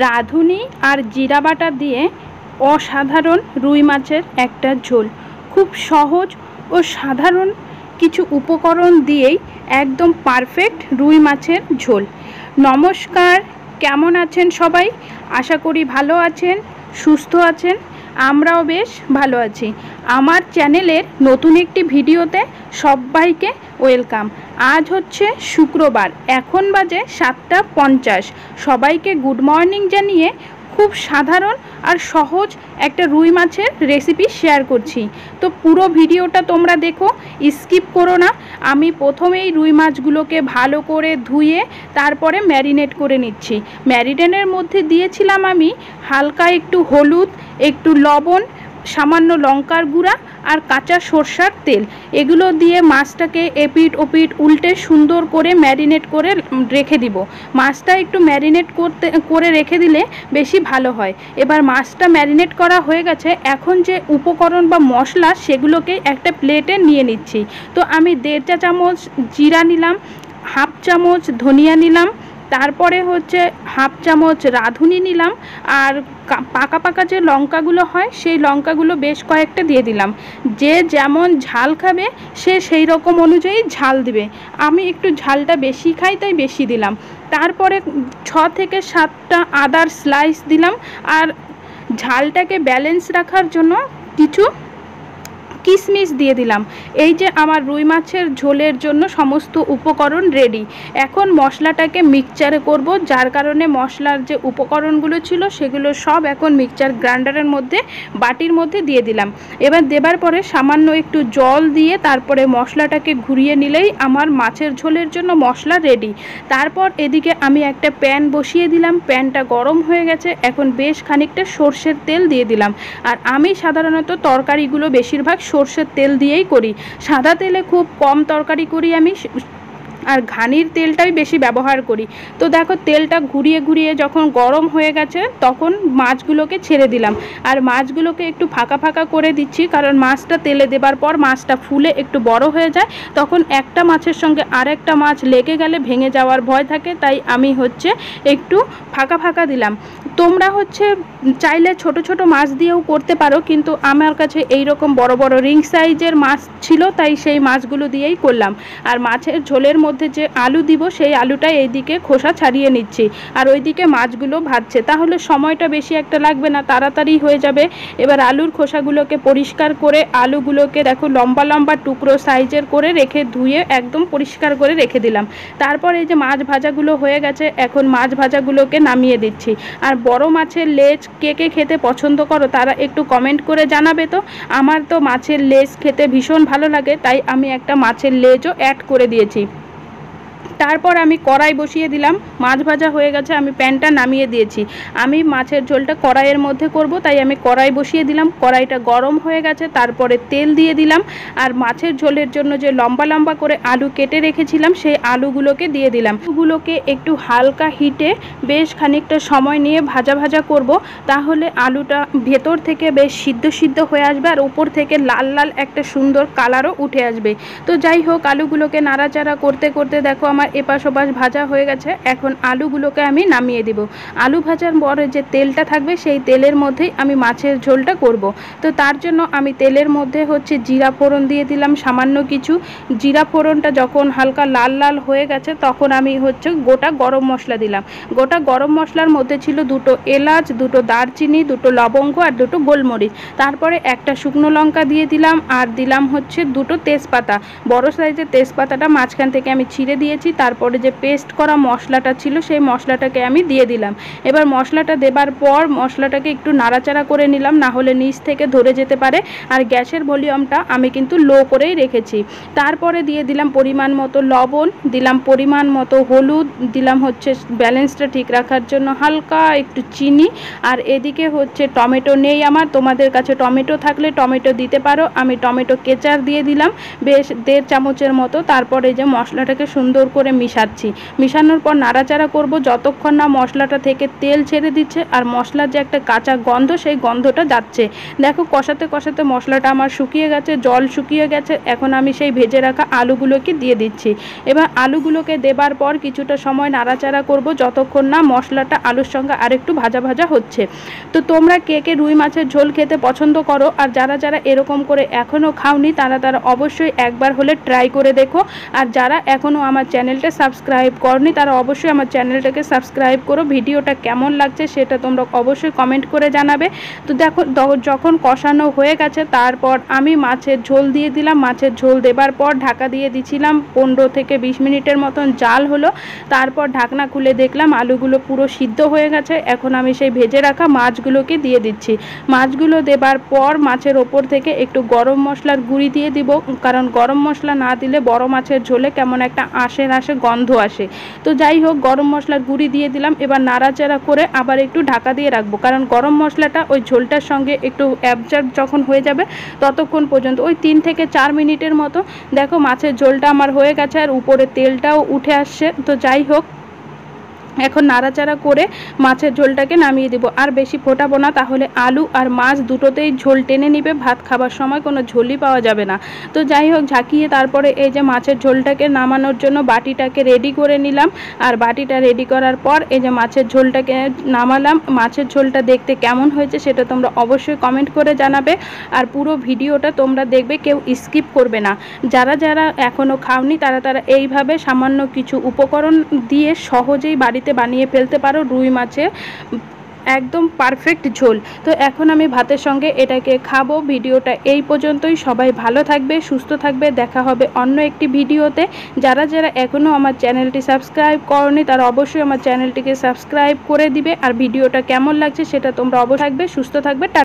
রাঁধুনি আর জিরা বাটা দিয়ে অসাধারণ রুই মাছের একটা ঝোল। খুব সহজ ও সাধারণ কিছু উপকরণ দিয়েই একদম পারফেক্ট রুই মাছের ঝোল। নমস্কার, কেমন আছেন সবাই? আশা করি ভালো আছেন, সুস্থ আছেন। আমরাও বেশ ভালো আছি। আমার চ্যানেলের নতুন একটি ভিডিওতে সবাইকে ওয়েলকাম। আজ হচ্ছে শুক্রবার, এখন বাজে 7:50। সবাইকে গুড মর্নিং জানিয়ে খুব সাধারণ আর সহজ একটা রুই মাছের রেসিপি শেয়ার করছি। তো পুরো ভিডিওটা তোমরা দেখো, স্কিপ করো না। আমি প্রথমেই রুই মাছগুলোকে ভালো করে ধুয়ে তারপরে ম্যারিনেট করে নিচ্ছি। ম্যারিনেটের মধ্যে দিয়েছিলাম আমি হালকা একটু হলুদ, একটু লবণ, সামান্য লঙ্কার গুঁড়া আর কাঁচা সরষার তেল। এগুলো দিয়ে মাছটাকে এপিট ওপিট উল্টে সুন্দর করে ম্যারিনেট করে রেখে দিব। মাছটা একটু ম্যারিনেট করে রেখে দিলে বেশি ভালো হয়। এবার মাছটা ম্যারিনেট করা হয়ে গেছে, এখন যে উপকরণ বা মশলা সেগুলোকে একটা প্লেটে নিয়ে নিচ্ছি। তো আমি 1.5 চা চামচ জিরা নিলাম, 1/2 চামচ ধনিয়া নিলাম, তারপরে হচ্ছে 1/2 চামচ রাঁধুনি নিলাম, আর পাকা পাকা যে লঙ্কাগুলো হয় সেই লঙ্কাগুলো বেশ কয়েকটা দিয়ে দিলাম। যে যেমন ঝাল খাবে সে সেই রকম অনুযায়ী ঝাল দিবে। আমি একটু ঝালটা বেশি খাই তাই বেশি দিলাম। তারপরে 6 থেকে 7টা আদার স্লাইস দিলাম, আর ঝালটাকে ব্যালেন্স রাখার জন্য কিছু কিশমিশ দিয়ে দিলাম। এই যে আমার রুই মাছের ঝোলের জন্য সমস্ত উপকরণ রেডি। এখন মশলাটাকে মিক্সচারে করব, যার কারণে মশলার যে উপকরণগুলো ছিল সেগুলো সব এখন মিক্সচার গ্রাইন্ডারের মধ্যে বাটির মধ্যে দিয়ে দিলাম। এবার দেবার পরে সামান্য একটু জল দিয়ে তারপরে মশলাটাকে ঘুরিয়ে নিলেই আমার মাছের ঝোলের জন্য মশলা রেডি। তারপর এদিকে আমি একটা প্যান বসিয়ে দিলাম। প্যানটা গরম হয়ে গেছে, এখন বেশ খানিকটা সর্ষের তেল দিয়ে দিলাম। আর আমি সাধারণত তরকারিগুলো বেশিরভাগ সর্ষের তেল দিয়েই করি। সাদা তেলে খুব কম তরকারি করি আমি, আর ঘানির তেলটাই বেশি ব্যবহার করি। তো দেখো, তেলটা ঘুরিয়ে ঘুরিয়ে যখন গরম হয়ে গেছে তখন মাছগুলোকে ছেড়ে দিলাম। আর মাছগুলোকে একটু ফাঁকা ফাঁকা করে দিচ্ছি, কারণ মাছটা তেলে দেবার পর মাছটা ফুলে একটু বড় হয়ে যায়, তখন একটা মাছের সঙ্গে আরেকটা মাছ লেগে গেলে ভেঙে যাওয়ার ভয় থাকে। তাই আমি একটু ফাঁকা ফাঁকা দিলাম। তোমরা চাইলে ছোট ছোট মাছ দিয়েও করতে পারো, কিন্তু আমার কাছে এই রকম বড় বড় রিং সাইজের মাছ ছিল তাই সেই মাছগুলো দিয়েই করলাম। আর মাছের ঝোলের মধ্যে যে আলু দিব সেই আলুটা এইদিকে খোসা ছাড়িয়ে নিচ্ছি, আর ওইদিকে মাছগুলো ভাজছে। তাহলে সময়টা বেশি একটা লাগবে না, তাড়াতাড়ি হয়ে যাবে। এবার আলুর খোসাগুলোকে পরিষ্কার করে আলুগুলোকে দেখো লম্বা লম্বা টুকরো সাইজের করে রেখে ধুয়ে একদম পরিষ্কার করে রেখে দিলাম। তারপর এই যে মাছ ভাজাগুলো হয়ে গেছে, এখন মাছ ভাজাগুলোকে নামিয়ে দিচ্ছি। আর বড় মাছের লেজ কে কে খেতে পছন্দ করো তারা একটু কমেন্ট করে জানাবে। তো আমার তো মাছের লেজ খেতে ভীষণ ভালো লাগে, তাই আমি একটা মাছের লেজও অ্যাড করে দিয়েছি। তারপর আমি কড়াই বসিয়ে দিলাম। মাছ ভাজা হয়ে গেছে, আমি প্যানটা নামিয়ে দিয়েছি। আমি মাছের ঝোলটা কড়াইয়ের মধ্যে করব, তাই আমি কড়াই বসিয়ে দিলাম। কড়াইটা গরম হয়ে গেছে, তারপরে তেল দিয়ে দিলাম। আর মাছের ঝোলের জন্য যে লম্বা লম্বা করে আলু কেটে রেখেছিলাম সেই আলুগুলোকে দিয়ে দিলাম। আলুগুলোকে একটু হালকা হিটে বেশ খানিকটা সময় নিয়ে ভাজা ভাজা করব, তাহলে আলুটা ভেতর থেকে বেশ সিদ্ধ সিদ্ধ হয়ে আসবে, আর উপর থেকে লাল লাল একটা সুন্দর কালারও উঠে আসবে। তো যাই হোক, আলুগুলোকে নাড়াচাড়া করতে করতে দেখো আমার এপাশ ওপাশ ভাজা হয়ে গেছে। এখন আলুগুলোকে আমি নামিয়ে দেব। আলু ভাজার পরে যে তেলটা থাকবে সেই তেলের মধ্যেই আমি মাছের ঝোলটা করব। তো তার জন্য আমি তেলের মধ্যে জিরা ফোড়ন দিয়ে দিলাম সামান্য কিছু। জিরা ফোড়নটা যখন হালকা লাল লাল হয়ে গেছে তখন আমি গোটা গরম মশলা দিলাম। গোটা গরম মশলার মধ্যে ছিল 2টো এলাচ, 2টো দারচিনি, 2টো লবঙ্গ আর 2টো গোলমরিচ। তারপরে একটা শুকনো লঙ্কা দিয়ে দিলাম, আর দিলাম 2টো তেজপাতা। বড় সাইজের তেজপাতাটা মাঝখান থেকে আমি ছিঁড়ে দিয়েছি। তারপরে যে পেস্ট করা মশলাটা ছিল সেই মশলাটাকে আমি দিয়ে দিলাম। এবার মশলাটা দেবার পর মশলাটাকে একটু নাড়াচাড়া করে নিলাম, না হলে নিচ থেকে ধরে যেতে পারে। আর গ্যাসের ভলিউমটা আমি কিন্তু লো করেই রেখেছি। তারপরে দিয়ে দিলাম পরিমাণ মতো লবণ, দিলাম পরিমাণ মতো হলুদ, দিলাম ব্যালেন্সটা ঠিক রাখার জন্য হালকা একটু চিনি। আর এদিকে টমেটো নেই আমার, তোমাদের কাছে টমেটো থাকলে টমেটো দিতে পারো। আমি টমেটো কেচার দিয়ে দিলাম বেশ 1.5 চামচের মতো। তারপরে যে মশলাটাকে সুন্দর করে করে মিশাচ্ছি। মিশানোর পর নাড়াচাড়া করব যতক্ষণ না মশলাটা থেকে তেল ছেড়ে দিচ্ছে আর মশলার যে একটা কাঁচা গন্ধ সেই গন্ধটা যাচ্ছে। দেখো কষাতে কষাতে মশলাটা আমার শুকিয়ে গেছে, জল শুকিয়ে গেছে। এখন আমি সেই ভেজে রাখা আলুগুলোকে দিয়ে দিচ্ছি। এবার আলুগুলোকে দেবার পর কিছুটা সময় নাড়াচাড়া করব যতক্ষণ না মশলাটা আলুর সঙ্গে আরেকটু ভাজা ভাজা হচ্ছে। তো তোমরা কে কে রুই মাছের ঝোল খেতে পছন্দ করো আর যারা যারা এরকম করে এখনও খাওনি তারা অবশ্যই একবার হলে ট্রাই করে দেখো। আর যারা এখনও আমার চ্যানেলটা সাবস্ক্রাইব করনি তারা অবশ্যই আমার চ্যানেলটাকে সাবস্ক্রাইব করো। ভিডিওটা কেমন লাগছে সেটা তোমরা অবশ্যই কমেন্ট করে জানাবে। তো দেখো যখন কষানো হয়ে গেছে তারপর আমি মাছের ঝোল দিয়ে দিলাম। মাছের ঝোল দেবার পর ঢাকা দিয়ে দিছিলাম, 15 থেকে 20 মিনিটের মতন জাল হলো। তারপর ঢাকনা খুলে দেখলাম আলুগুলো পুরো সিদ্ধ হয়ে গেছে। এখন আমি সেই ভেজে রাখা মাছগুলোকে দিয়ে দিচ্ছি। মাছগুলো দেবার পর মাছের ওপর থেকে একটু গরম মশলার গুঁড়ি দিয়ে দিব, কারণ গরম মশলা না দিলে বড় মাছের ঝোলে কেমন একটা আঁশের গন্ধ আসে। তো যাই হোক গরম মশলার গুঁড়ি দিয়ে দিলাম। এবার নাড়াচাড়া করে আবার একটু ঢাকা দিয়ে রাখবো, কারণ গরম মশলাটা ওই ঝোলটার সঙ্গে একটু অ্যাবজর্ব যখন হয়ে যাবে ততক্ষণ পর্যন্ত ওই 3 থেকে 4 মিনিটের মতো। দেখো মাছের ঝোলটা আমার হয়ে গেছে আর উপরে তেলটাও উঠে আসছে। তো যাই হোক এখন নাড়াচাড়া করে মাছের ঝোলটাকে নামিয়ে দেবো। আর বেশি ফোটাবো না, তাহলে আলু আর মাছ দুটোতেই ঝোল টেনে নিবে, ভাত খাবার সময় কোনো ঝোলই পাওয়া যাবে না। তো যাই হোক ঝাঁকিয়ে তারপরে এই যে মাছের ঝোলটাকে নামানোর জন্য বাটিটাকে রেডি করে নিলাম। আর বাটিটা রেডি করার পর এই যে মাছের ঝোলটাকে নামালাম। মাছের ঝোলটা দেখতে কেমন হয়েছে সেটা তোমরা অবশ্যই কমেন্ট করে জানাবে। আর পুরো ভিডিওটা তোমরা দেখবে, কেউ স্কিপ করবে না। যারা যারা এখনও খাওনি তারা এইভাবে সামান্য কিছু উপকরণ দিয়ে সহজেই বাড়িতে বানিয়ে ফেলতে পারো রুই মাছের একদম পারফেক্ট ঝোল। তো এখন আমি ভাতের সঙ্গে এটাকে খাবো। ভিডিওটা এই পর্যন্তই। সবাই ভালো থাকবে, সুস্থ থাকবে। দেখা হবে অন্য একটি ভিডিওতে। যারা যারা এখনও আমার চ্যানেলটি সাবস্ক্রাইব করনি তারা অবশ্যই আমার চ্যানেলটিকে সাবস্ক্রাইব করে দিবে। আর ভিডিওটা কেমন লাগছে সেটা তোমরা অবশ্যই থাকবে, সুস্থ থাকবে।